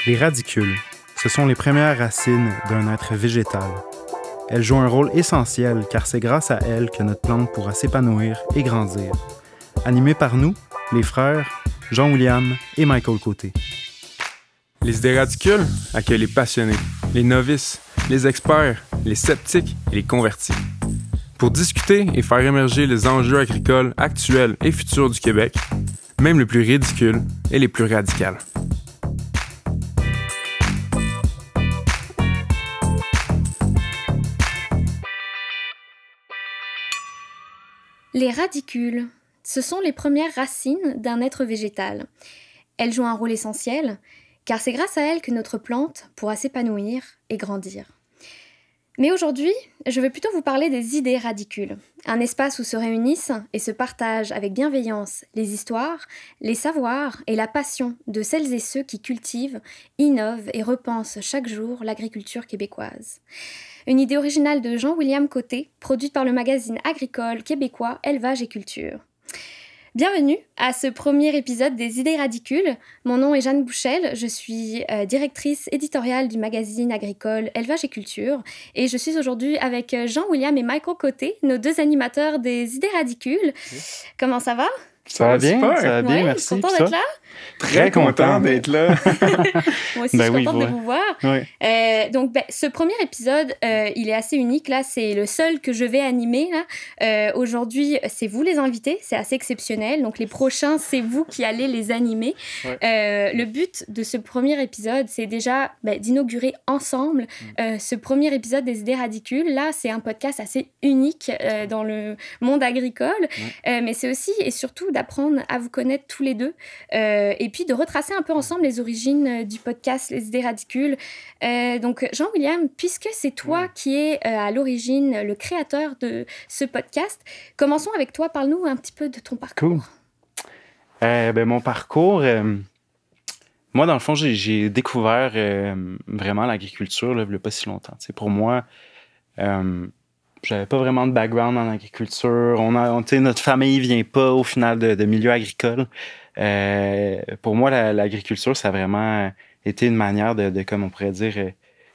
Les radicules, ce sont les premières racines d'un être végétal. Elles jouent un rôle essentiel car c'est grâce à elles que notre plante pourra s'épanouir et grandir. Animés par nous, les frères Jean-William et Michael Côté. Les idées radicules accueillent les passionnés, les novices, les experts, les sceptiques et les convertis. Pour discuter et faire émerger les enjeux agricoles actuels et futurs du Québec, même les plus ridicules et les plus radicales. Les radicules, ce sont les premières racines d'un être végétal. Elles jouent un rôle essentiel, car c'est grâce à elles que notre plante pourra s'épanouir et grandir. Mais aujourd'hui, je vais plutôt vous parler des idées radicules, un espace où se réunissent et se partagent avec bienveillance les histoires, les savoirs et la passion de celles et ceux qui cultivent, innovent et repensent chaque jour l'agriculture québécoise. Une idée originale de Jean-William Côté, produite par le magazine agricole québécois Élevage et Culture. Bienvenue à ce premier épisode des Idées Radicules. Mon nom est Jeanne Bouchel, je suis directrice éditoriale du magazine agricole Élevage et Culture et je suis aujourd'hui avec Jean-William et Michael Côté, nos deux animateurs des Idées Radicules. Comment ça va? Ça va bien, super. ça va bien, Ouais, merci. Content d'être là? Très content d'être là. Moi aussi, je suis contente de vous voir. Oui. Donc, ce premier épisode, il est assez unique. Là, c'est le seul que je vais animer. Là. Aujourd'hui, c'est vous les invités. C'est assez exceptionnel. Donc, les prochains, c'est vous qui allez les animer. Ouais. Le but de ce premier épisode, c'est déjà d'inaugurer ensemble ce premier épisode des Idées Radicules. Là, c'est un podcast assez unique dans le monde agricole. Mais c'est aussi et surtout d'apprendre à vous connaître tous les deux. Et puis de retracer un peu ensemble les origines du podcast Les Idées Radicules. Donc, Jean-William, puisque c'est toi qui es à l'origine le créateur de ce podcast, commençons avec toi. Parle-nous un petit peu de ton parcours. Cool. Mon parcours, moi, dans le fond, j'ai découvert vraiment l'agriculture là, il n'y a pas si longtemps. T'sais, pour moi, j'avais pas vraiment de background en agriculture. Notre famille vient pas au final de milieu agricole. Pour moi, l'agriculture, ça a vraiment été une manière de comme on pourrait dire,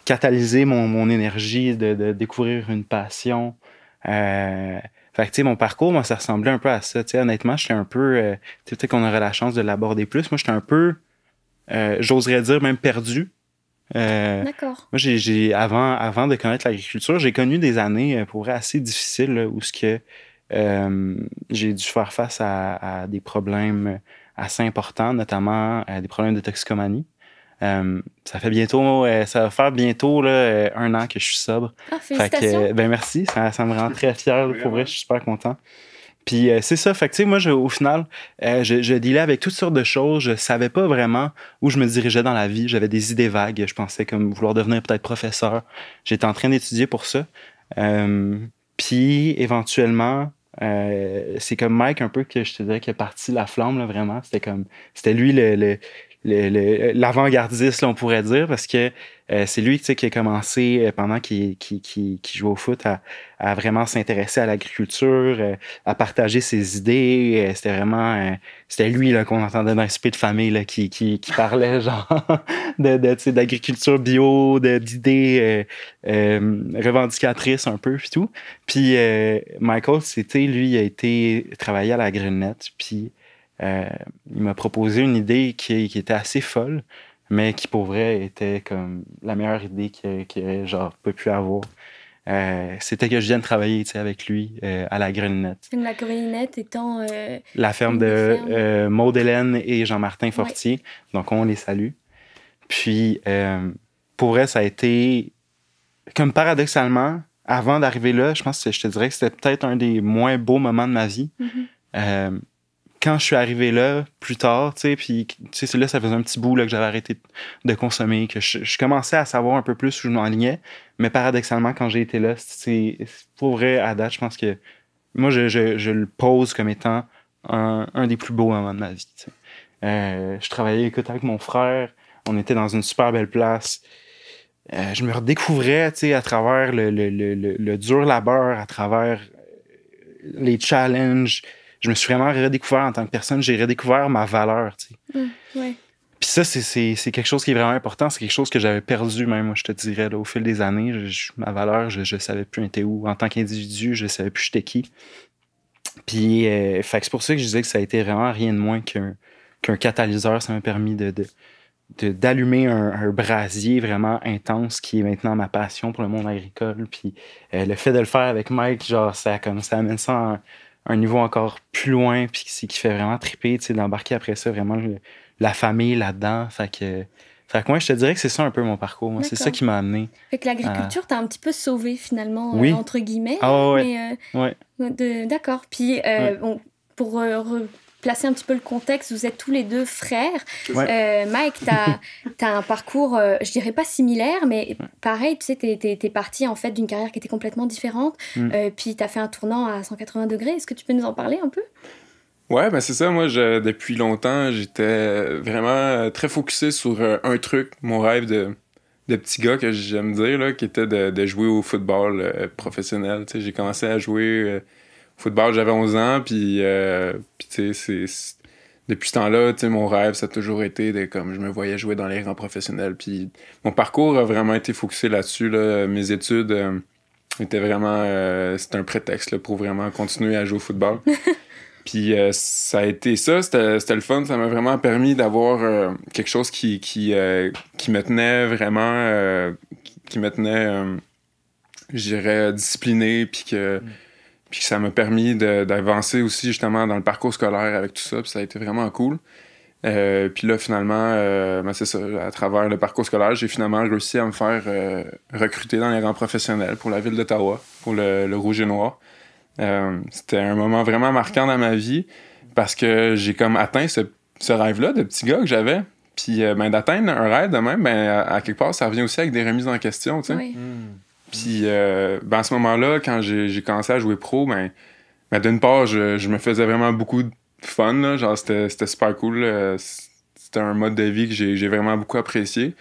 catalyser mon énergie, de découvrir une passion. Fait que, tu sais, mon parcours, moi, ça ressemblait un peu à ça. Tu sais, honnêtement, j'étais un peu... peut-être qu'on aurait la chance de l'aborder plus. Moi, j'étais un peu, j'oserais dire, même perdu. D'accord. Moi, avant de connaître l'agriculture, j'ai connu des années, pour vrai, assez difficiles, là, où j'ai dû faire face à des problèmes assez importants, notamment des problèmes de toxicomanie. Ça va faire bientôt là, 1 an que je suis sobre. Ah, félicitations. Fait que, merci, ça me rend très fier. Pour vrai, je suis super content. Puis c'est ça, fait que tu sais, moi, au final, je dealais avec toutes sortes de choses. Je savais pas vraiment où je me dirigeais dans la vie. J'avais des idées vagues. Je pensais comme vouloir devenir peut-être professeur. J'étais en train d'étudier pour ça. Puis éventuellement, c'est comme Mike un peu que je te dirais qui a parti la flamme, là, vraiment. C'était lui l'avant-gardiste, là, on pourrait dire, parce que c'est lui qui a commencé pendant qu'il jouait au foot à vraiment s'intéresser à l'agriculture, à partager ses idées. C'était lui là, qu'on entendait dans les soupers de famille là, qui parlait genre d'agriculture bio, d'idées revendicatrices un peu puis tout. Puis Michael, lui, il a été travailler à la Grenette, puis il m'a proposé une idée qui était assez folle, mais qui pour vrai était comme la meilleure idée qu'il aurait genre pas pu avoir. C'était que je vienne travailler avec lui à la Grenette. La Grenette étant... la ferme de Maud-Hélène et Jean-Martin Fortier. Ouais. Donc on les salue. Puis pour vrai, ça a été comme paradoxalement, avant d'arriver là, je pense que je te dirais que c'était peut-être un des moins beaux moments de ma vie. Mm-hmm. Quand je suis arrivé là, plus tard, puis là, ça faisait un petit bout là, que j'avais arrêté de consommer, que je commençais à savoir un peu plus où je m'enlignais, mais paradoxalement, quand j'ai été là, c'est pour vrai, à date, je pense que moi, je le pose comme étant un des plus beaux moments de ma vie. Je travaillais, écoute, avec mon frère, on était dans une super belle place. Je me redécouvrais, à travers le dur labeur, à travers les challenges. Je me suis vraiment redécouvert en tant que personne. J'ai redécouvert ma valeur, Ouais. Puis ça, c'est quelque chose qui est vraiment important. C'est quelque chose que j'avais perdu même, moi, je te dirais, là, au fil des années. Ma valeur, je savais plus était où. En tant qu'individu, je savais plus j'étais qui. Puis fait que c'est pour ça que je disais que ça a été vraiment rien de moins qu'un catalyseur. Ça m'a permis d'allumer un brasier vraiment intense qui est maintenant ma passion pour le monde agricole. Puis le fait de le faire avec Mike, genre, ça amène ça à un niveau encore plus loin, puis c'est qui fait vraiment triper, tu sais, d'embarquer après ça vraiment la famille là-dedans. Fait que moi, je te dirais que c'est ça un peu mon parcours. Moi. C'est ça qui m'a amené. Fait que l'agriculture t'a un petit peu sauvé finalement, oui. Entre guillemets. Ah ouais. Mais, ouais. D'accord. Puis bon, pour placer un petit peu le contexte, vous êtes tous les deux frères. Ouais. Mike, t'as un parcours, je dirais pas similaire, mais pareil, tu sais, t'es parti en fait d'une carrière qui était complètement différente, puis t'as fait un tournant à 180 degrés. Est-ce que tu peux nous en parler un peu? Ouais, ben c'est ça. Moi, depuis longtemps, j'étais vraiment très focusé sur un truc, mon rêve de petit gars que j'aime dire, là, qui était de jouer au football professionnel. Tu sais, j'ai commencé à jouer au football, j'avais 11 ans, puis tu sais, depuis ce temps-là, tu sais, mon rêve, ça a toujours été comme je me voyais jouer dans les rangs professionnels. Puis mon parcours a vraiment été focusé là-dessus. Là. Mes études étaient vraiment... c'était un prétexte là, pour vraiment continuer à jouer au football. Puis ça a été ça, c'était le fun. Ça m'a vraiment permis d'avoir quelque chose qui me tenait vraiment... qui me tenait, je dirais, discipliné, puis que ça m'a permis d'avancer aussi justement dans le parcours scolaire avec tout ça, puis ça a été vraiment cool. Puis là, finalement, ben c'est ça, à travers le parcours scolaire, j'ai finalement réussi à me faire recruter dans les rangs professionnels pour la ville d'Ottawa, pour le Rouge et Noir. C'était un moment vraiment marquant dans ma vie parce que j'ai comme atteint ce rêve-là de petit gars que j'avais. Puis ben, d'atteindre un rêve de même, ben, à quelque part, ça revient aussi avec des remises en question, tu sais. Oui. Puis ben, à ce moment-là, quand j'ai commencé à jouer pro, ben d'une part, je me faisais vraiment beaucoup de fun, là, genre c'était super cool. C'était un mode de vie que j'ai vraiment beaucoup apprécié.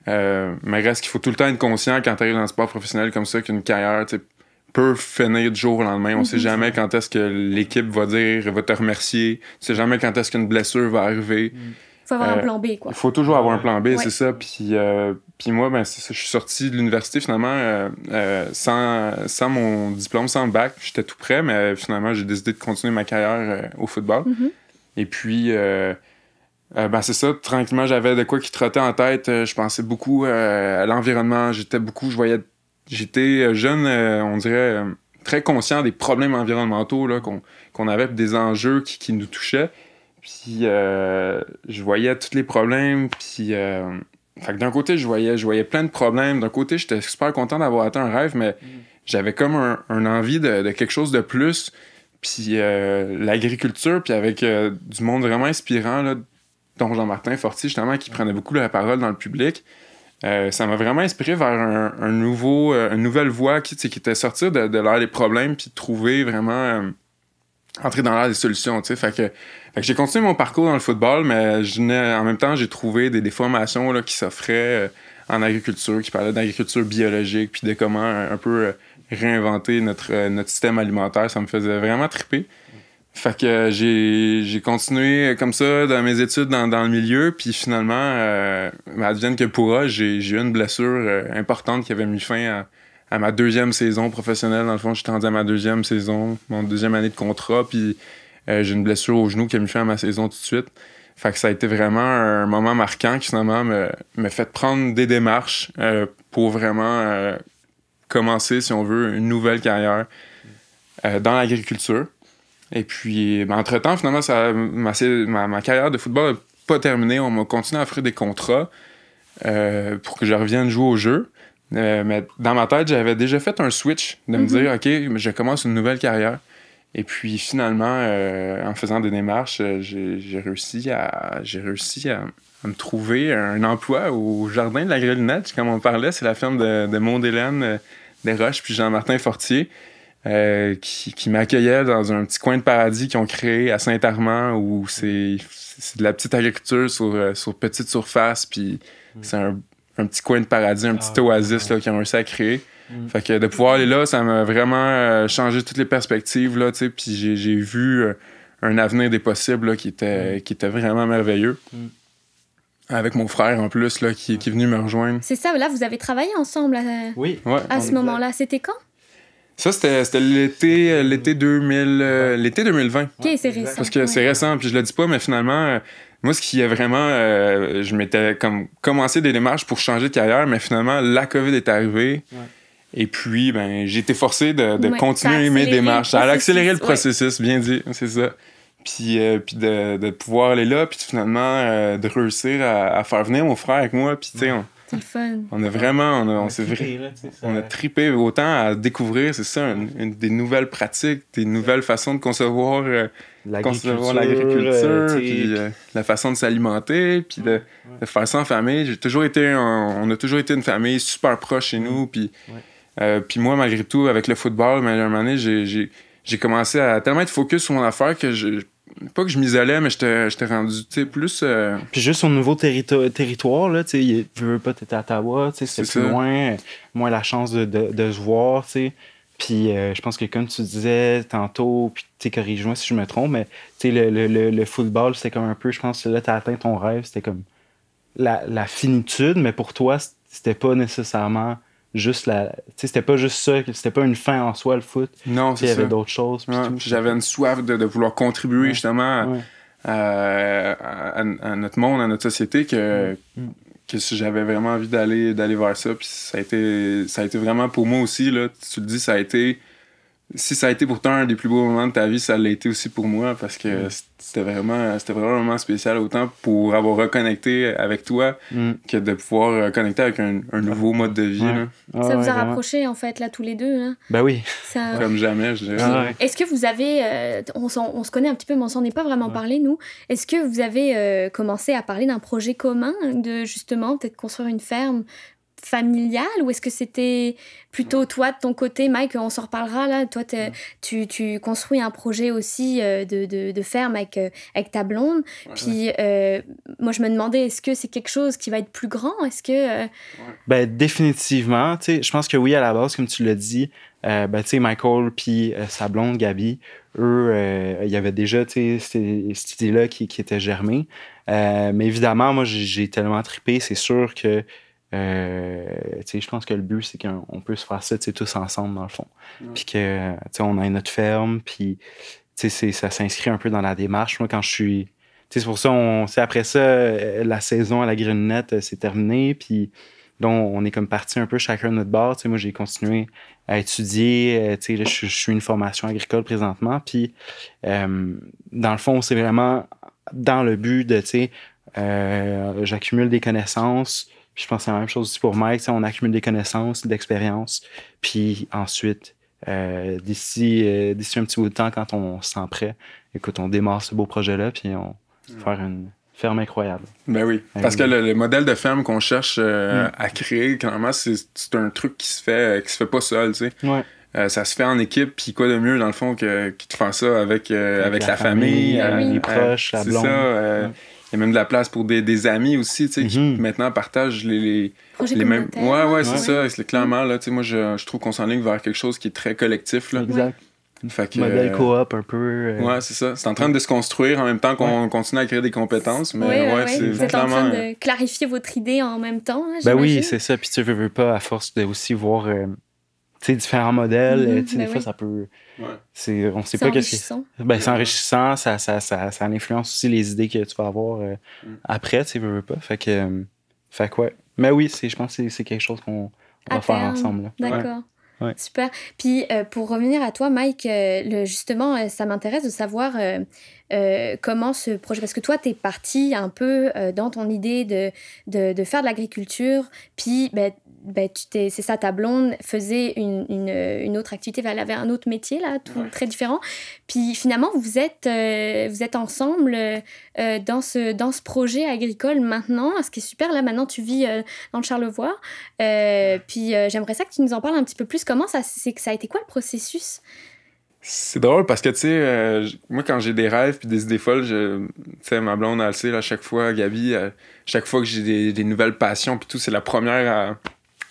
Mais reste qu'il faut tout le temps être conscient quand tu arrives dans le sport professionnel comme ça qu'une carrière, tu sais, peut finir du jour au lendemain. On sait jamais quand est-ce que l'équipe va te remercier. Tu sais jamais quand est-ce qu'une blessure va arriver. Faut avoir un plan B, quoi. Il faut toujours avoir un plan B, c'est ça. Puis moi, ben, c'est ça, je suis sorti de l'université finalement sans mon diplôme, sans le bac. J'étais tout prêt, mais finalement, j'ai décidé de continuer ma carrière au football. Et puis, ben, c'est ça, tranquillement, j'avais de quoi qui trottait en tête. Je pensais beaucoup à l'environnement. J'étais jeune, on dirait, très conscient des problèmes environnementaux là, qu'on avait, des enjeux qui nous touchaient. Puis je voyais tous les problèmes, puis fait que d'un côté, je voyais plein de problèmes. D'un côté, j'étais super content d'avoir atteint un rêve, mais j'avais comme un envie de quelque chose de plus. Puis l'agriculture, puis avec du monde vraiment inspirant, là, dont Jean-Martin Fortier, justement, qui prenait beaucoup la parole dans le public. Ça m'a vraiment inspiré vers une nouvelle voie qui était sortir de l'air des problèmes puis de trouver vraiment entrer dans l'air des solutions, tu sais. Fait que j'ai continué mon parcours dans le football, mais en même temps, j'ai trouvé des formations là, qui s'offraient en agriculture, qui parlaient d'agriculture biologique puis de comment un peu réinventer notre système alimentaire. Ça me faisait vraiment triper. Fait que j'ai continué comme ça dans mes études dans le milieu, puis finalement, advienne que pourra, j'ai eu une blessure importante qui avait mis fin à ma deuxième saison professionnelle. Dans le fond, j'étais rendu à ma deuxième saison, mon deuxième année de contrat, puis j'ai une blessure au genou qui a mis fin à ma saison tout de suite. Fait que ça a été vraiment un moment marquant qui finalement me fait prendre des démarches pour vraiment commencer, si on veut, une nouvelle carrière dans l'agriculture. Et puis, ben, entre-temps, finalement, ma carrière de football n'a pas terminé. On m'a continué à offrir des contrats pour que je revienne jouer au jeu. Mais dans ma tête, j'avais déjà fait un switch de me dire, OK, je commence une nouvelle carrière. Et puis, finalement, en faisant des démarches, j'ai réussi à me trouver un emploi au Jardin de la Grelinette. Comme on parlait, c'est la ferme de Maud-Hélène Desroches puis Jean-Martin Fortier. Qui m'accueillait dans un petit coin de paradis qu'ils ont créé à Saint-Armand où c'est de la petite agriculture sur petite surface, puis c'est un petit coin de paradis, un petit oasis là, qu'ils ont réussi à créer. Fait que de pouvoir aller là, ça m'a vraiment changé toutes les perspectives, là, tu sais, puis j'ai vu un avenir des possibles là, qui était vraiment merveilleux. Avec mon frère, en plus, là, qui est venu me rejoindre. C'est ça, là, vous avez travaillé ensemble Oui. Ouais. à ce moment-là. C'était quand? Ça, c'était l'été 2020. OK, c'est récent. Parce que c'est récent, puis je le dis pas, mais finalement, moi, ce qui est vraiment... je m'étais comme commencé des démarches pour changer de carrière, mais finalement, la COVID est arrivée. Ouais. Et puis, ben, j'ai été forcé de continuer mes démarches. Ça a accéléré le processus, bien dit, c'est ça. Puis de pouvoir aller là, puis finalement, de réussir à faire venir mon frère avec moi, puis tu sais, c'est le fun. On a vraiment, on a trippé autant à découvrir, c'est ça, des nouvelles pratiques, des nouvelles façons de concevoir l'agriculture, puis la façon de s'alimenter, puis de faire ça en famille. On a toujours été une famille super proche chez nous, puis moi, malgré tout, avec le football, mais à un moment donné, j'ai commencé à tellement être focus sur mon affaire que pas que je m'isolais, mais j'étais rendu, tu sais, plus... Puis juste au nouveau territoire, là, tu sais, tu veux pas, t'étais à Ottawa, tu sais, c'était plus loin, moins la chance de se voir, tu sais. Puis je pense que comme tu disais tantôt, puis tu sais, corrige-moi si je me trompe, mais tu sais, le football, c'était comme un peu, je pense que là, t'as atteint ton rêve, c'était comme la finitude, mais pour toi, c'était pas nécessairement... juste c'était pas juste ça, c'était pas une fin en soi le foot. Non, c'est ça. Il y avait d'autres choses. J'avais une soif de vouloir contribuer justement à notre monde, à notre société que j'avais vraiment envie d'aller vers ça. Puis ça a été vraiment pour moi aussi, là, tu le dis, si ça a été pourtant un des plus beaux moments de ta vie, ça l'a été aussi pour moi parce que c'était vraiment spécial, autant pour avoir reconnecté avec toi que de pouvoir connecter avec un nouveau mode de vie. Là. Ça vous a rapproché, en fait, là, tous les deux. Hein? Ben oui. Comme jamais, je dirais. Est-ce que vous avez... on se connaît un petit peu, mais on s'en est pas vraiment parlé, nous. Est-ce que vous avez commencé à parler d'un projet commun de, justement, peut-être construire une ferme familiale, ou est-ce que c'était plutôt toi de ton côté, Mike, on s'en reparlera là, toi tu construis un projet aussi de ferme avec ta blonde, puis moi je me demandais, est-ce que c'est quelque chose qui va être plus grand, est-ce que Ben définitivement, tu sais, je pense que oui, à la base, comme tu l'as dit, ben tu sais, Michael puis sa blonde Gabi, eux, il y avait déjà, tu sais, cette idée-là qui était germée, mais évidemment, moi j'ai tellement trippé, c'est sûr que je pense que le but c'est qu'on peut se faire ça tous ensemble dans le fond, puis que on a notre ferme, puis ça s'inscrit un peu dans la démarche. Moi quand je suis, c'est pour ça après ça la saison à la Grenouillette c'est terminé, puis là on est comme parti un peu chacun de notre bord. Moi j'ai continué à étudier, là, je suis une formation agricole présentement, puis dans le fond c'est vraiment dans le but de j'accumule des connaissances. Je pense que c'est la même chose aussi pour Mike. On accumule des connaissances, de l'expérience. Puis ensuite, d'ici un petit bout de temps, quand on se sent prêt, écoute, on démarre ce beau projet-là, puis on va faire une ferme incroyable. Ben oui, parce que le modèle de ferme qu'on cherche à créer, clairement, c'est un truc qui se fait pas seul, tu sais. Ouais. Ça se fait en équipe, puis quoi de mieux, dans le fond, que de faire ça avec la famille, les proches, la blonde. C'est ça. Il y a même de la place pour des amis aussi, tu sais, qui maintenant partagent les mêmes... Ouais, c'est ça. C'est clairement, là, tu sais, moi, je trouve qu'on s'enligne vers quelque chose qui est très collectif, là. Exact. Fait que, modèle coop un peu. Ouais, c'est ça. C'est en train de se construire en même temps qu'on continue à créer des compétences, mais c'est vous êtes en train de clarifier votre idée en même temps, hein, ben oui, c'est ça. Puis tu veux pas, à force de aussi voir... différents modèles, des fois ça peut... on sait pas qu'est-ce que... Ben, c'est enrichissant, ça influence aussi les idées que tu vas avoir après, tu veux pas. Fait que ouais. Mais oui, je pense que c'est quelque chose qu'on va faire ensemble. Là. D'accord. Ouais. Super. Puis pour revenir à toi, Mike, justement, ça m'intéresse de savoir comment ce projet... Parce que toi, t'es parti un peu dans ton idée de faire de l'agriculture, puis c'est ça, ta blonde faisait une autre activité, elle avait un autre métier, là, très différent. Puis finalement, vous êtes ensemble dans ce projet agricole maintenant, ce qui est super. Là, maintenant, tu vis dans le Charlevoix. Puis j'aimerais ça que tu nous en parles un petit peu plus. Comment ça a été quoi le processus? C'est drôle parce que, tu sais, moi, quand j'ai des rêves puis des idées folles, tu sais, ma blonde, elle le sait, à chaque fois, Gabi, chaque fois que j'ai des nouvelles passions puis tout, c'est la première à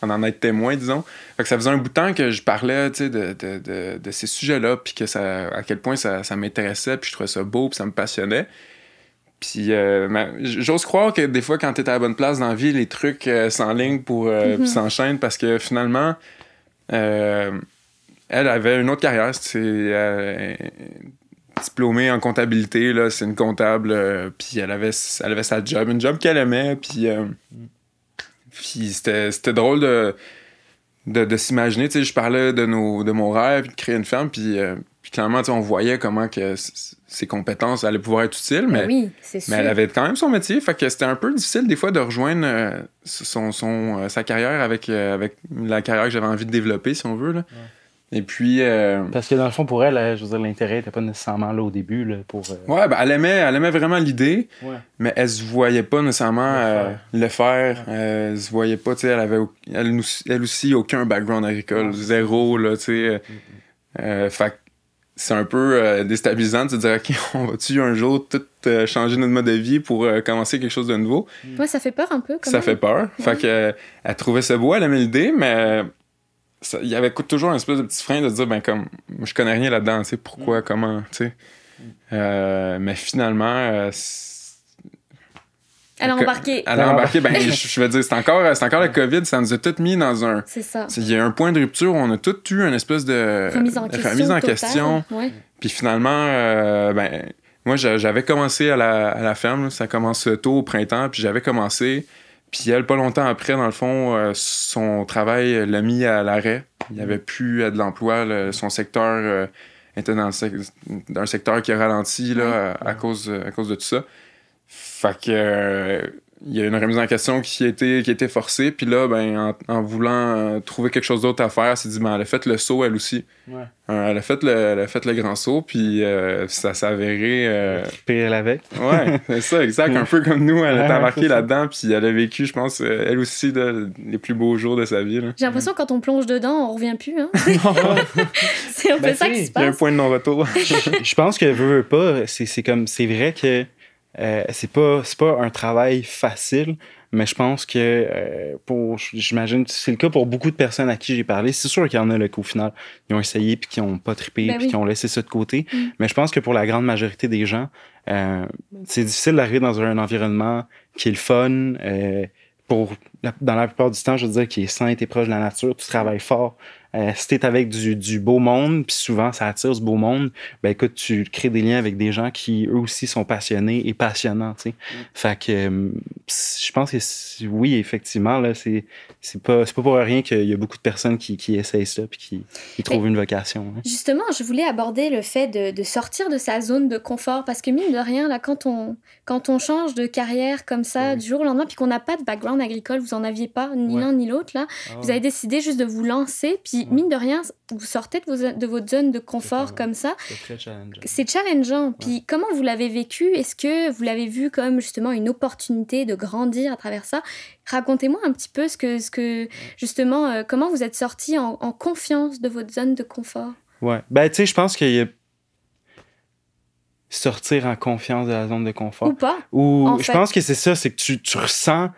en être témoin, disons. Fait que ça faisait un bout de temps que je parlais, tu sais, de ces sujets-là, puis à quel point ça m'intéressait, puis je trouvais ça beau, puis ça me passionnait. Puis j'ose croire que des fois, quand t'es à la bonne place dans la vie, les trucs s'enlignent puis s'enchaînent parce que finalement, elle avait une autre carrière. C'est diplômée en comptabilité, là, c'est une comptable. Puis elle avait sa job, une job qu'elle aimait. Puis c'était drôle de s'imaginer. Tu sais, je parlais de mon rêve, de créer une ferme. Puis clairement, on voyait comment que ses compétences allaient pouvoir être utiles, mais, oui, c'est sûr. Mais elle avait quand même son métier, fait que c'était un peu difficile des fois de rejoindre sa carrière avec la carrière que j'avais envie de développer, si on veut. Là. Ouais. Et puis... Parce que dans le fond, pour elle, je veux dire, l'intérêt n'était pas nécessairement là au début. Là, pour, Ouais, ben, elle aimait vraiment l'idée, mais elle se voyait pas nécessairement le faire. Elle se voyait pas, tu sais, elle avait elle aussi aucun background agricole, zéro, là, tu sais. Fait que c'est un peu déstabilisant de se dire, OK, on va-tu un jour tout changer notre mode de vie pour commencer quelque chose de nouveau? Ouais, ça fait peur un peu, quand Ça même. fait peur. Ouais. Fait que elle trouvait ça beau, elle aimait l'idée, mais il y avait toujours un espèce de petit frein de se dire, ben comme, je connais rien là-dedans, tu sais, pourquoi, comment, tu sais. Mais finalement... Elle a embarqué. Elle a embarqué, ben, je veux dire, c'est encore le COVID, ça nous a tous mis dans un... C'est ça. Il y a un point de rupture où on a tous eu une espèce de... Remise en question. Ouais. Puis finalement, ben, moi, j'avais commencé à la ferme, là, ça commence tôt au printemps, puis j'avais commencé. Puis elle, pas longtemps après, dans le fond, son travail l'a mis à l'arrêt. Il n'y avait plus de l'emploi. Son secteur était dans un secteur qui a ralenti là, à cause de tout ça. Fait que il y a une remise en question qui a été forcée. Puis là, ben, en voulant trouver quelque chose d'autre à faire, elle s'est dit, ben, elle a fait le saut, elle aussi. Ouais. Elle a fait le grand saut, puis ça s'est avéré... Pire avec. Ouais, c'est ça, exact. Un peu comme nous, elle est embarquée là-dedans, puis elle a vécu, je pense, elle aussi, les plus beaux jours de sa vie. Là. J'ai l'impression que quand on plonge dedans, on revient plus. Hein? C'est un peu ça qui se passe. Il y a un point de non-retour. Je pense que veux pas, c'est vrai que c'est pas un travail facile, mais je pense que j'imagine c'est le cas pour beaucoup de personnes à qui j'ai parlé. C'est sûr qu'il y en a là qu'au final ils ont essayé puis qui ont pas trippé puis qui ont laissé ça de côté. Mais je pense que pour la grande majorité des gens, c'est difficile d'arriver dans un environnement qui est le fun. Dans la plupart du temps, je veux dire, qui est sain, t'es proche de la nature, tu travailles fort. Si t'es avec du beau monde, puis souvent ça attire ce beau monde, ben écoute, tu crées des liens avec des gens qui, eux aussi, sont passionnés et passionnants, tu sais. Fait que je pense que oui, effectivement, là, c'est pas pour rien qu'il y a beaucoup de personnes qui essayent ça puis qui trouvent une vocation. Hein. Justement, je voulais aborder le fait de sortir de sa zone de confort, parce que mine de rien, là, quand on change de carrière comme ça, du jour au lendemain, puis qu'on n'a pas de background agricole, vous en aviez pas, ni l'un ni l'autre, là, vous avez décidé juste de vous lancer, puis mine de rien, vous sortez de votre zone de confort comme ça. C'est très challengeant. C'est challengeant. Puis comment vous l'avez vécu? Est-ce que vous l'avez vu comme justement une opportunité de grandir à travers ça? Racontez-moi un petit peu justement, comment vous êtes sorti en confiance de votre zone de confort. Ouais. Ben, tu sais, je pense qu'il y a sortir en confiance de la zone de confort. Ou pas. Ou je pense que c'est ça, c'est que tu ressens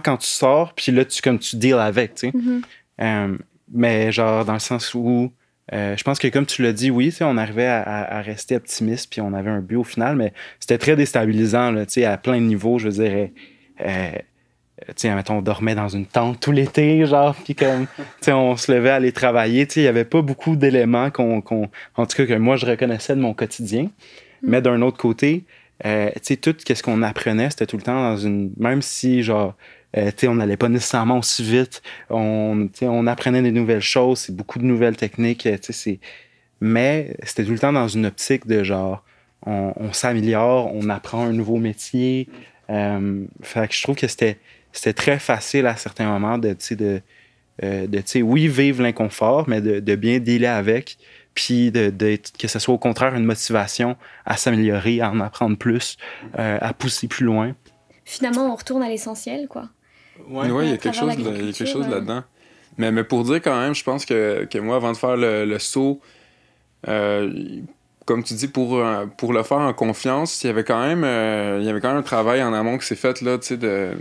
quand tu sors, puis là, tu deals avec, tu sais. Mais genre, dans le sens où je pense que comme tu l'as dit, oui, on arrivait à rester optimiste, puis on avait un but au final, mais c'était très déstabilisant, là, à plein de niveaux. Je veux dire, mettons, on dormait dans une tente tout l'été, genre, puis comme, on se levait à aller travailler. Il n'y avait pas beaucoup d'éléments en tout cas, que moi, je reconnaissais de mon quotidien. Mais d'un autre côté, tout ce qu'on apprenait, c'était tout le temps dans une... Même si, genre... on n'allait pas nécessairement aussi vite. On apprenait des nouvelles choses, c'est beaucoup de nouvelles techniques. Mais c'était tout le temps dans une optique de genre, on s'améliore, on apprend un nouveau métier. Fait que je trouve que c'était très facile à certains moments de oui, vivre l'inconfort, mais de bien dealer avec. Puis que ce soit au contraire une motivation à s'améliorer, à en apprendre plus, à pousser plus loin. Finalement, on retourne à l'essentiel, quoi. Ouais, il y a quelque chose là-dedans. Mais pour dire quand même, je pense que moi, avant de faire le saut, comme tu dis, pour le faire en confiance, il y avait quand même un travail en amont qui s'est fait là, tu sais,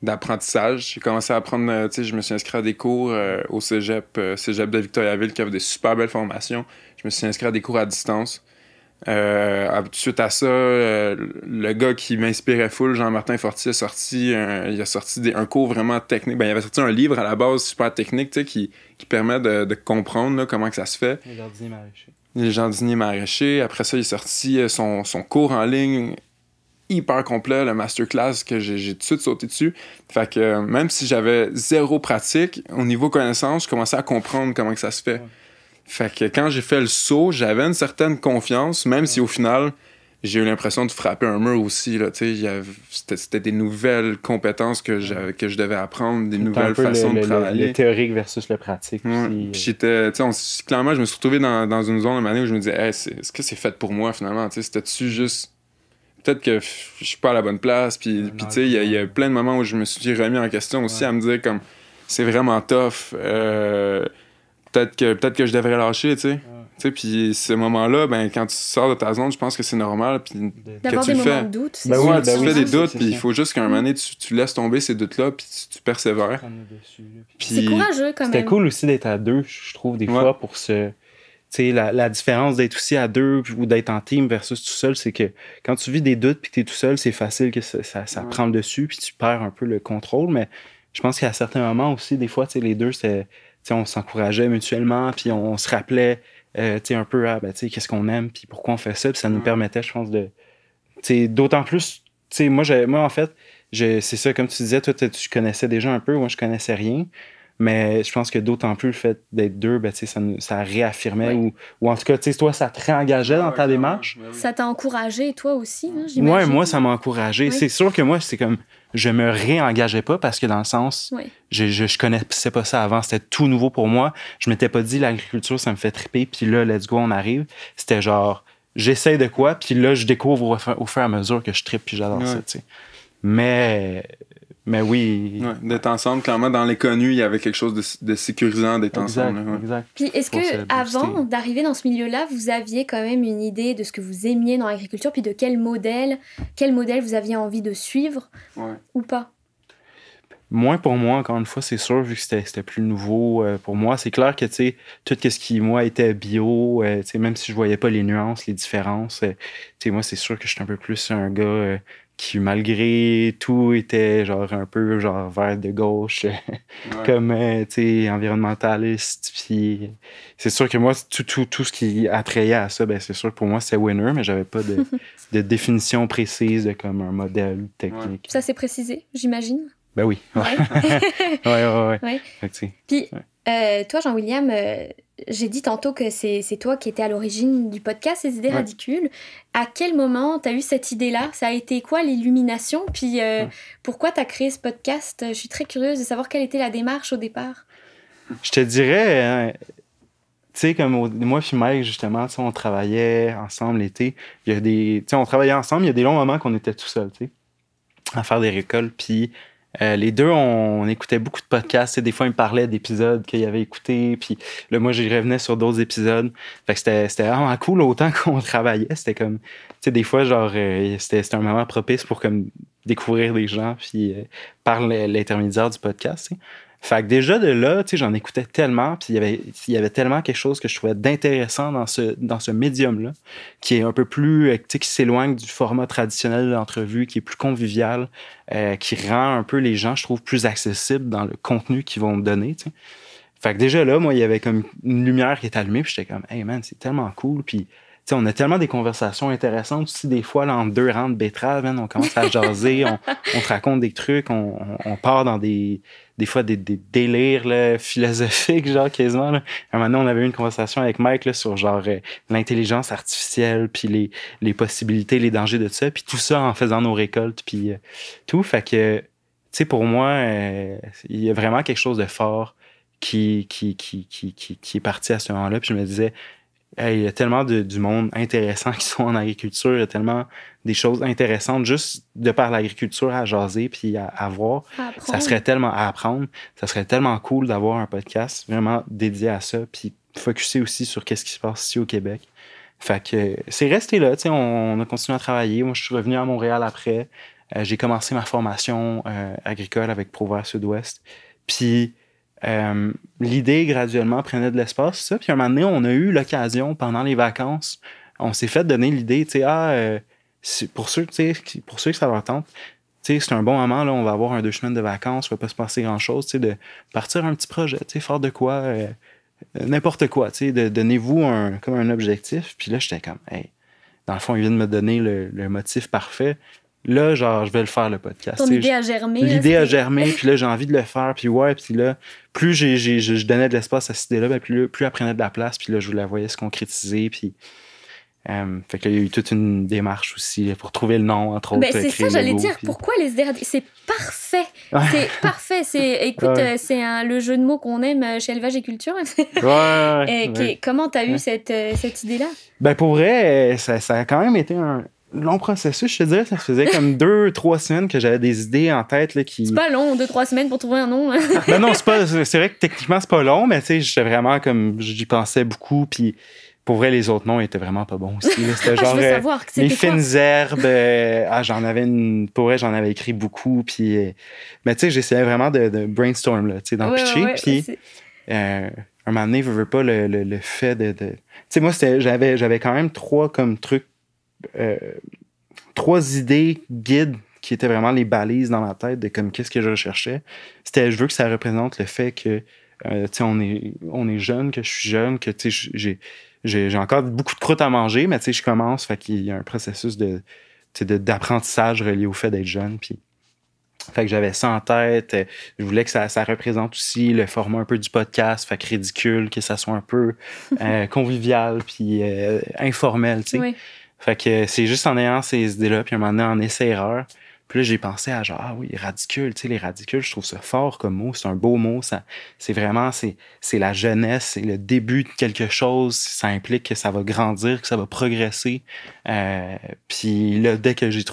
d'apprentissage. J'ai commencé à apprendre, tu sais, je me suis inscrit à des cours au cégep de Victoriaville qui avait des super belles formations. Je me suis inscrit à des cours à distance. Suite à ça, le gars qui m'inspirait full, Jean-Martin Fortier, il a sorti un cours vraiment technique. Ben, il avait sorti un livre à la base super technique, tu sais, qui permet de comprendre là, comment que ça se fait. Les jardiniers maraîchers. Les jardiniers maraîchers. Après ça, il a sorti son cours en ligne hyper complet, le masterclass, que j'ai tout de suite sauté dessus. Fait que même si j'avais zéro pratique, au niveau connaissance, je commençais à comprendre comment que ça se fait. Ouais. Fait que quand j'ai fait le saut, j'avais une certaine confiance, même si au final, j'ai eu l'impression de frapper un mur aussi. Là, c'était des nouvelles compétences que je devais apprendre, des nouvelles façons de travailler. Le théorique versus le pratique. Ouais. Puis clairement, je me suis retrouvé dans une zone de manière où je me disais, hey, est-ce que c'est fait pour moi finalement? C'était-tu juste... Peut-être que je suis pas à la bonne place. Puis tu sais, il y a plein de moments où je me suis remis en question aussi à me dire comme, c'est vraiment tough. Peut-être que je devrais lâcher, tu sais. Ouais. Puis ces moments-là, ben, quand tu sors de ta zone, je pense que c'est normal. Puis d'avoir que tu des le fais. moments de doute, c'est ben sûr. Ouais, tu fais des doutes, puis il faut juste qu'à un moment donné, tu laisses tomber ces doutes-là, puis tu persévères. Puis c'est courageux quand même. C'était cool aussi d'être à deux, je trouve, des fois, pour se... Tu sais, la différence d'être aussi à deux ou d'être en team versus tout seul, c'est que quand tu vis des doutes puis que tu es tout seul, c'est facile que ça prend le dessus puis tu perds un peu le contrôle. Mais je pense qu'à certains moments aussi, des fois, les deux, on s'encourageait mutuellement puis on se rappelait un peu qu'est-ce qu'on aime puis pourquoi on fait ça. Puis ça nous permettait, je pense, de... D'autant plus... Moi, en fait, c'est ça, comme tu disais, toi, tu connaissais déjà un peu, moi, je connaissais rien. Mais je pense que d'autant plus le fait d'être deux, ça réaffirmait ou en tout cas, toi, ça te réengageait dans ta démarche. Ça t'a encouragé, toi aussi, hein, j'imagine. Ouais, moi, ça m'a encouragé. Oui. C'est sûr que moi, c'est comme, je me réengageais pas parce que dans le sens, je connaissais pas ça avant. C'était tout nouveau pour moi. Je m'étais pas dit, l'agriculture, ça me fait triper, puis là, let's go, on arrive. C'était genre, j'essaie de quoi, puis là, je découvre au fur et à mesure que je tripe, puis j'adore ça, tu sais. Mais oui. Ouais, d'être ensemble, clairement, dans l'inconnu, il y avait quelque chose de sécurisant d'être ensemble. Là, exact. Puis est-ce que avant d'arriver dans ce milieu-là, vous aviez quand même une idée de ce que vous aimiez dans l'agriculture, puis de quel modèle vous aviez envie de suivre ou pas? Moins pour moi, encore une fois, c'est sûr, vu que c'était plus nouveau pour moi. C'est clair que, tu sais, tout ce qui, moi, était bio, tu sais, même si je voyais pas les nuances, les différences, tu sais, moi, c'est sûr que j'étais un peu plus un gars... qui, malgré tout, était genre un peu genre vert de gauche, comme, tu sais, environnementaliste. Puis c'est sûr que moi, tout ce qui attrayait à ça, ben c'est sûr que pour moi, c'était winner, mais j'avais pas de définition précise de comme un modèle technique. Ouais. Ça s'est précisé, j'imagine? Ben oui. Ouais. Puis, toi, Jean-William, j'ai dit tantôt que c'est toi qui étais à l'origine du podcast Les Idées Radicules. À quel moment tu as eu cette idée-là? Ça a été quoi l'illumination? Puis pourquoi tu as créé ce podcast? Je suis très curieuse de savoir quelle était la démarche au départ. Je te dirais, tu sais, comme moi et Mike, justement, on travaillait ensemble l'été. On travaillait ensemble, il y a des longs moments qu'on était tout seuls, tu sais, à faire des récoltes. Puis les deux, on écoutait beaucoup de podcasts. Des fois, ils me parlaient d'épisodes qu'ils avaient écoutés. Puis là, moi, j'y revenais sur d'autres épisodes. Fait que c'était vraiment cool autant qu'on travaillait. C'était comme... Tu sais, des fois, genre, c'était un moment propice pour comme découvrir des gens puis par l'intermédiaire du podcast, t'sais. Fait que déjà de là, tu sais, j'en écoutais tellement, puis il y avait tellement quelque chose que je trouvais d'intéressant dans ce médium-là, qui est un peu plus, tu sais, qui s'éloigne du format traditionnel de l'entrevue, qui est plus convivial, qui rend un peu les gens, je trouve, plus accessibles dans le contenu qu'ils vont me donner, tu sais. Fait que déjà là, moi, il y avait comme une lumière qui est allumée, puis j'étais comme, hey man, c'est tellement cool, puis tu sais, on a tellement des conversations intéressantes aussi, des fois, là, entre deux rangs de betteraves, man, on commence à jaser, on te raconte des trucs, on part dans des fois des délires là, philosophiques, genre quasiment. Là. Un moment donné, on avait eu une conversation avec Mike là, sur genre l'intelligence artificielle, puis les possibilités, les dangers de ça, puis tout ça en faisant nos récoltes, puis tout. Fait que, tu sais, pour moi, il y a vraiment quelque chose de fort qui est parti à ce moment-là. Puis je me disais, hey, il y a tellement du monde intéressant qui sont en agriculture, il y a tellement des choses intéressantes juste de par l'agriculture à jaser puis à voir. Ça serait tellement à apprendre. Ça serait tellement cool d'avoir un podcast vraiment dédié à ça puis focusser aussi sur qu'est-ce qui se passe ici au Québec. Fait que c'est resté là, tu sais, on a continué à travailler. Moi, je suis revenu à Montréal après. J'ai commencé ma formation agricole avec Provert Sud-Ouest. Puis l'idée, graduellement, prenait de l'espace, ça. Puis un moment donné, on a eu l'occasion, pendant les vacances, on s'est fait donner l'idée, tu sais, pour ceux que ça leur tente, tu sais, c'est un bon moment, là, on va avoir 2 semaines de vacances, il va pas se passer grand-chose, tu sais, de partir un petit projet, tu sais, faire de quoi, n'importe quoi, tu sais, donnez-vous comme un objectif. Puis là, j'étais comme, hey, dans le fond, il vient de me donner le motif parfait. Là, genre, je vais le faire, le podcast. Ton idée a germé. L'idée a germé, puis là, j'ai envie de le faire. Puis ouais, puis là, plus je donnais de l'espace à cette idée-là, ben, plus elle prenait de la place. Puis là, je la voyais se concrétiser. Puis fait que là, il y a eu toute une démarche aussi pour trouver le nom, entre autres. Ben, c'est ça, j'allais logo, dire. puis... Pourquoi les idées radicales? C'est parfait. C'est parfait. Écoute, c'est le jeu de mots qu'on aime chez Élevage et Culture. Comment t'as eu cette idée-là? Ben, pour vrai, ça a quand même été un long processus, je te dirais. Ça faisait comme 2-3 semaines que j'avais des idées en tête. Là, qui... C'est pas long, 2-3 semaines pour trouver un nom. Ben non, c'est vrai que techniquement, c'est pas long, mais tu sais, j'étais vraiment comme... J'y pensais beaucoup, puis... Pour vrai, les autres noms étaient vraiment pas bons aussi. C'était genre les fines herbes. J'en avais écrit beaucoup. Puis, mais tu sais, j'essayais vraiment de brainstorm, là, tu sais, d'en pitcher. Puis, un moment donné, je veux pas le fait de... Tu sais, moi, j'avais quand même 3 comme trucs, 3 idées guides qui étaient vraiment les balises dans ma tête de comme qu'est-ce que je recherchais. C'était, je veux que ça représente le fait que, tu sais, on est jeune, que je suis jeune, que, tu sais, j'ai encore beaucoup de croûte à manger, mais tu sais, je commence, fait qu'il y a un processus d'apprentissage relié au fait d'être jeune. Puis, fait que j'avais ça en tête. Je voulais que ça représente aussi le format un peu du podcast, fait que ridicule, que ça soit un peu convivial, puis informel, tu sais. Oui. Fait que c'est juste en ayant ces idées-là, puis un moment donné, en essai-erreur. Puis là, j'ai pensé à genre, oui, radicule, tu sais, les radicules, je trouve ça fort comme mot, c'est un beau mot, c'est vraiment, c'est la jeunesse, c'est le début de quelque chose, ça implique que ça va grandir, que ça va progresser. Puis là, dès que j'ai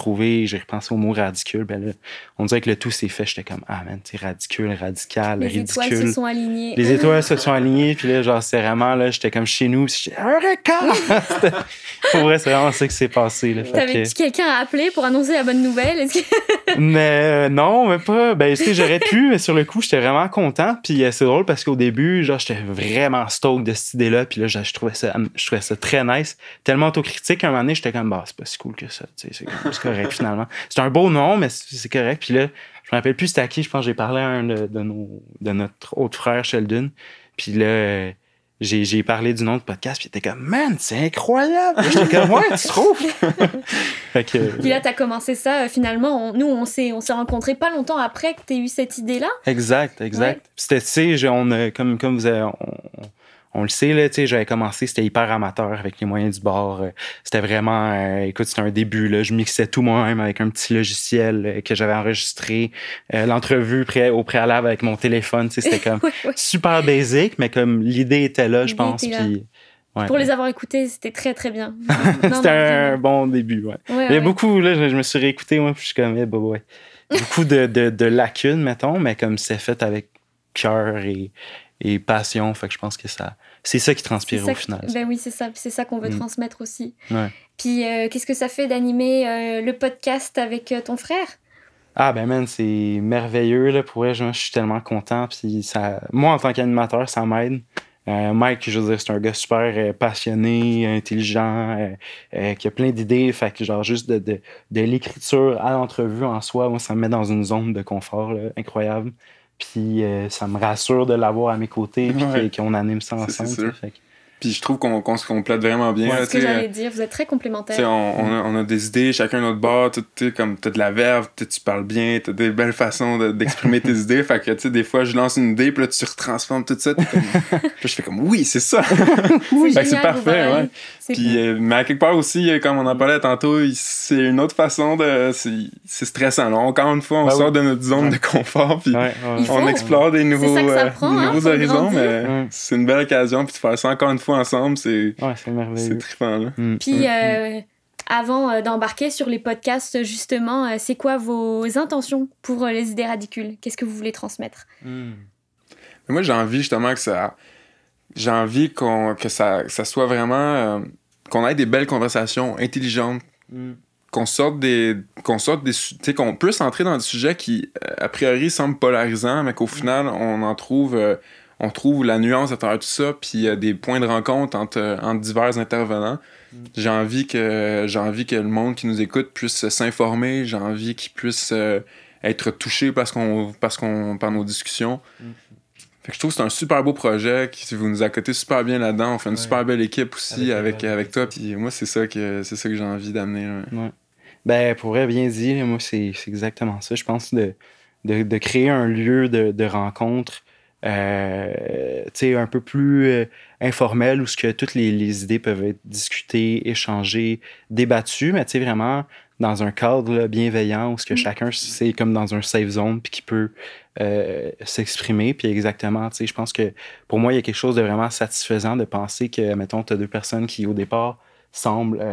repensé au mot radicule, ben là, on dirait que le tout s'est fait, j'étais comme, ah man, tu sais, radicule, radical, les ridicule. Les étoiles se sont alignées. Les étoiles se sont alignées, puis là, genre, c'est vraiment, là, j'étais comme chez nous, puis j'étais, pour vrai, c'est vraiment ça qui s'est passé, là. T'avais-tu quelqu'un à appeler pour annoncer la bonne nouvelle? Mais non, mais pas. Ben, est-ce que j'aurais pu, mais sur le coup, j'étais vraiment content. Puis c'est drôle parce qu'au début, genre, j'étais vraiment stoked de cette idée-là. Puis là, je trouvais ça très nice. Tellement autocritique, à un moment donné, j'étais comme, bah, c'est pas si cool que ça. C'est correct, finalement. C'est un beau nom, mais c'est correct. Puis là, je me rappelle plus c'était à qui. Je pense que j'ai parlé à un de notre autre frère, Sheldon. Puis là, j'ai parlé du nom de podcast, puis il était comme, man, c'est incroyable! J'étais comme, ouais, tu trouves? Puis là, t'as commencé ça, finalement, on s'est rencontrés pas longtemps après que t'aies eu cette idée-là. Exact. Ouais. C'était, tu sais, comme vous avez, on le sait, là, tu sais, j'avais commencé, c'était hyper amateur avec les moyens du bord. C'était vraiment, écoute, c'était un début, là. Je mixais tout moi-même avec un petit logiciel que j'avais enregistré. L'entrevue au préalable avec mon téléphone, tu sais, c'était comme super basic, mais comme l'idée était là, je pense. Puis, ouais, pour les avoir écoutés, c'était très, très bien. C'était un bon début, ouais. Il y a beaucoup, là, je me suis réécouté, moi, puis je suis comme, beaucoup de lacunes, mettons, mais comme c'est fait avec cœur et passion, fait que je pense que c'est ça qui transpire au final. Ben oui, c'est ça qu'on veut transmettre aussi. Ouais. Puis, qu'est-ce que ça fait d'animer le podcast avec ton frère? Ah ben man, c'est merveilleux, là, pour vrai, je suis tellement content, puis moi, en tant qu'animateur, ça m'aide. Mike, je veux dire, c'est un gars super passionné, intelligent, qui a plein d'idées, fait que genre juste de l'écriture à l'entrevue en soi, moi, ça me met dans une zone de confort, là, incroyable. Puis ça me rassure de l'avoir à mes côtés, puis qu'on anime ça ensemble. C'est sûr. Puis je trouve qu'on se complète vraiment bien. C'est ce que j'allais dire, vous êtes très complémentaires. On a des idées, chacun notre bord, comme t'as de la verve, tu parles bien, t'as des belles façons d'exprimer tes idées. Fait que, tu sais, des fois, je lance une idée, puis là, tu retransformes tout ça. Puis je fais comme, oui, c'est ça! C'est parfait, ouais. Puis, mais à quelque part aussi, comme on en parlait tantôt, c'est une autre façon c'est stressant. Là. Encore une fois, on sort de notre zone de confort, puis on explore des nouveaux horizons, mais c'est une belle occasion, puis de faire ça encore une fois ensemble, c'est merveilleux. C'est trippant, là. Puis, avant d'embarquer sur les podcasts, justement, c'est quoi vos intentions pour les idées radicules? Qu'est-ce que vous voulez transmettre? Moi, j'ai envie justement que ça... J'ai envie que ça soit vraiment... qu'on ait des belles conversations intelligentes, qu'on sorte des... Tu sais, qu'on puisse entrer dans des sujets qui, a priori, semblent polarisants, mais qu'au final, on on trouve la nuance à travers tout ça, puis des points de rencontre entre divers intervenants. J'ai envie que le monde qui nous écoute puisse s'informer, j'ai envie qu'il puisse être touché par nos discussions. Fait que je trouve que c'est un super beau projet, que vous nous accotez super bien là-dedans, on fait une super belle équipe aussi avec toi, puis moi c'est ça que j'ai envie d'amener. Ouais. Ben, pour vrai, bien dit, moi c'est exactement ça. Je pense de créer un lieu de rencontre un peu plus informel où ce que toutes les idées peuvent être discutées, échangées, débattues, mais vraiment dans un cadre là, bienveillant où ce que chacun c'est comme dans un safe zone puis qui peut s'exprimer. Puis exactement, je pense que pour moi il y a quelque chose de vraiment satisfaisant de penser que, mettons, tu as deux personnes qui au départ semblent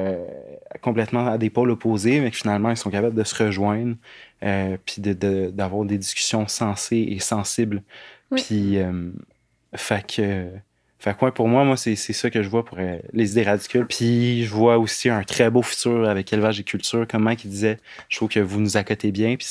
complètement à des pôles opposés, mais que finalement ils sont capables de se rejoindre puis d'avoir des discussions sensées et sensibles. Oui. Puis, fait que pour moi, c'est ça que je vois pour les idées radicules. Puis, je vois aussi un très beau futur avec élevage et culture. Comme Mike disait, je trouve que vous nous accotez bien. Puis,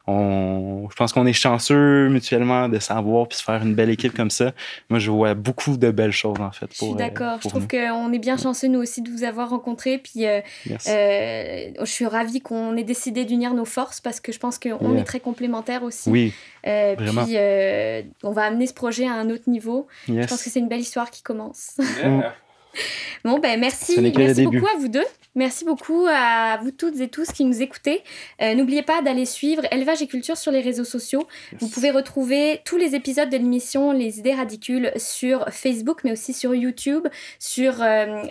je pense qu'on est chanceux mutuellement de savoir puis se faire une belle équipe comme ça. Moi, je vois beaucoup de belles choses, en fait. Je suis d'accord. Je trouve qu'on est bien chanceux, nous aussi, de vous avoir rencontrés. Puis, je suis ravie qu'on ait décidé d'unir nos forces parce que je pense qu'on est très complémentaires aussi. Oui, vraiment. Puis, on va amener ce projet à un autre niveau. Je pense que c'est une belle histoire qui commence. Bon, ben merci. Merci beaucoup à vous deux. Merci beaucoup à vous toutes et tous qui nous écoutez. N'oubliez pas d'aller suivre Élevage et Culture sur les réseaux sociaux. Vous pouvez retrouver tous les épisodes de l'émission Les Idées Radicules sur Facebook, mais aussi sur YouTube, sur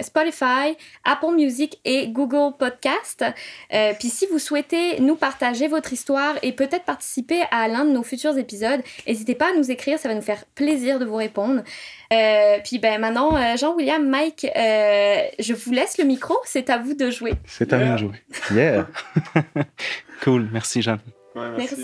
Spotify, Apple Music et Google Podcast. Puis si vous souhaitez nous partager votre histoire et peut-être participer à l'un de nos futurs épisodes, n'hésitez pas à nous écrire, ça va nous faire plaisir de vous répondre. Puis maintenant, Jean-William, Mike, je vous laisse le micro, c'est à vous de jouer. C'est à nous de jouer. Yeah! Cool, merci Jeanne. Ouais, merci.